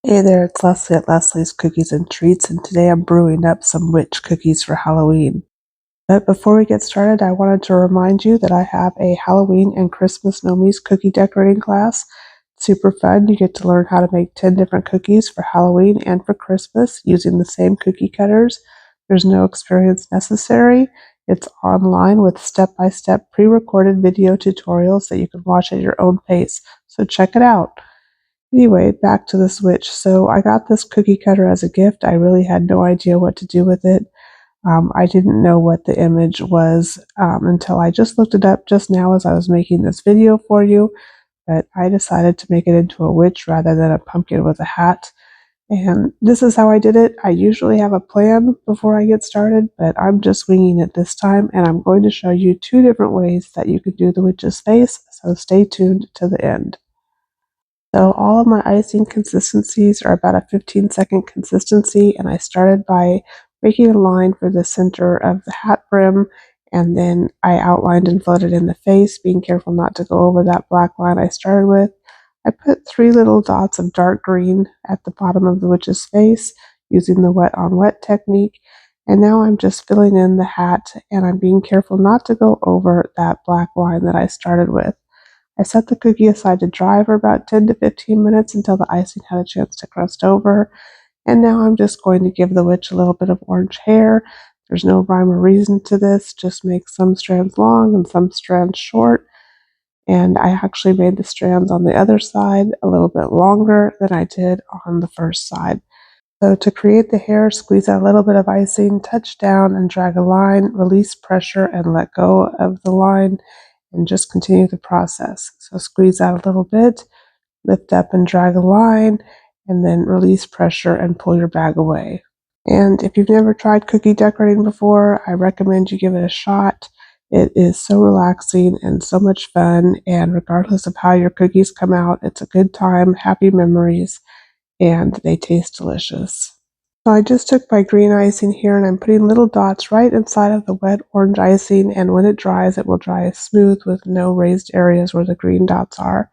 Hey there, it's Leslie at Leslie's Cookies and Treats, and today I'm brewing up some witch cookies for Halloween. But before we get started, I wanted to remind you that I have a Halloween and Christmas Gnomies cookie decorating class. It's super fun. You get to learn how to make 10 different cookies for Halloween and for Christmas using the same cookie cutters. There's no experience necessary. It's online with step-by-step pre-recorded video tutorials that you can watch at your own pace. So check it out. Anyway, back to the Switch. So I got this cookie cutter as a gift. I really had no idea what to do with it. I didn't know what the image was until I just looked it up just now as I was making this video for you. But I decided to make it into a witch rather than a pumpkin with a hat. And this is how I did it. I usually have a plan before I get started, but I'm just winging it this time. And I'm going to show you 2 different ways that you could do the witch's face. So stay tuned to the end. So all of my icing consistencies are about a 15-second consistency, and I started by making a line for the center of the hat brim, and then I outlined and floated in the face, being careful not to go over that black line I started with. I put 3 little dots of dark green at the bottom of the witch's face using the wet on wet technique, and now I'm just filling in the hat, and I'm being careful not to go over that black line that I started with. I set the cookie aside to dry for about 10 to 15 minutes until the icing had a chance to crust over. And now I'm just going to give the witch a little bit of orange hair. There's no rhyme or reason to this, just make some strands long and some strands short. And I actually made the strands on the other side a little bit longer than I did on the first side. So to create the hair, squeeze out a little bit of icing, touch down and drag a line, release pressure and let go of the line, and just continue the process. So squeeze out a little bit, lift up and drag a line, and then release pressure and pull your bag away. And if you've never tried cookie decorating before, I recommend you give it a shot. It is so relaxing and so much fun, and regardless of how your cookies come out, it's a good time, happy memories, and they taste delicious. So I just took my green icing here and I'm putting little dots right inside of the wet orange icing, and when it dries, it will dry smooth with no raised areas where the green dots are.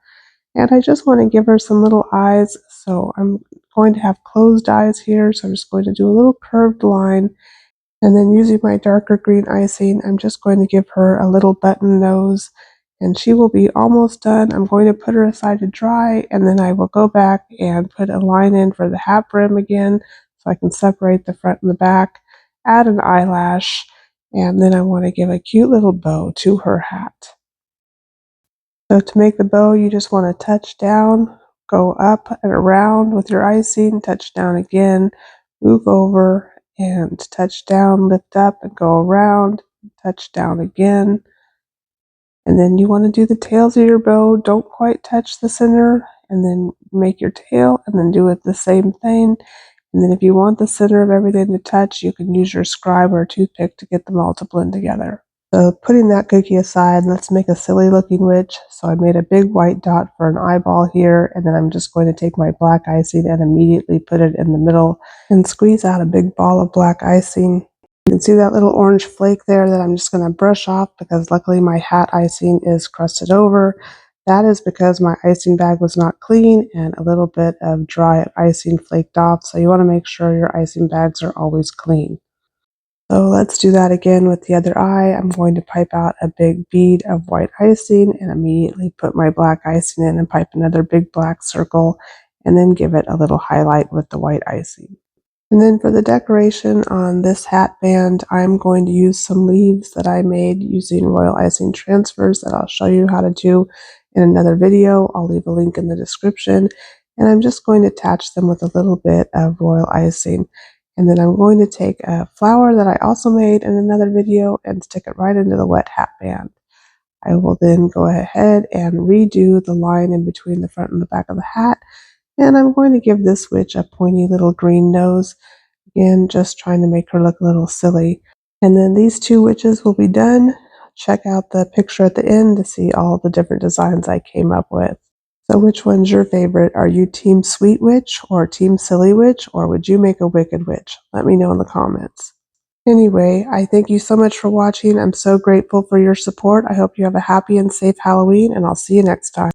And I just want to give her some little eyes, so I'm going to have closed eyes here, so I'm just going to do a little curved line, and then using my darker green icing, I'm just going to give her a little button nose, and she will be almost done. I'm going to put her aside to dry, and then I will go back and put a line in for the hat brim again, so I can separate the front and the back, add an eyelash, and then I want to give a cute little bow to her hat. So to make the bow, you just want to touch down, go up and around with your icing, touch down again, move over and touch down, lift up and go around, touch down again. And then you want to do the tails of your bow. Don't quite touch the center, and then make your tail and then do it the same thing. And then if you want the center of everything to touch, you can use your scribe or toothpick to get them all to blend together. So putting that cookie aside, let's make a silly looking witch. So I made a big white dot for an eyeball here, and then I'm just going to take my black icing and immediately put it in the middle and squeeze out a big ball of black icing. You can see that little orange flake there that I'm just going to brush off because luckily my hat icing is crusted over. That is because my icing bag was not clean and a little bit of dry icing flaked off. So you want to make sure your icing bags are always clean. So let's do that again with the other eye. I'm going to pipe out a big bead of white icing and immediately put my black icing in and pipe another big black circle and then give it a little highlight with the white icing. And then for the decoration on this hat band, I'm going to use some leaves that I made using royal icing transfers that I'll show you how to do in another video. I'll leave a link in the description. And I'm just going to attach them with a little bit of royal icing. And then I'm going to take a flower that I also made in another video and stick it right into the wet hat band. I will then go ahead and redo the line in between the front and the back of the hat. And I'm going to give this witch a pointy little green nose. Again, just trying to make her look a little silly. And then these 2 witches will be done. Check out the picture at the end to see all the different designs I came up with. So which one's your favorite? Are you team sweet witch or team silly witch, or would you make a wicked witch? Let me know in the comments. Anyway, I thank you so much for watching. I'm so grateful for your support. I hope you have a happy and safe Halloween, and I'll see you next time.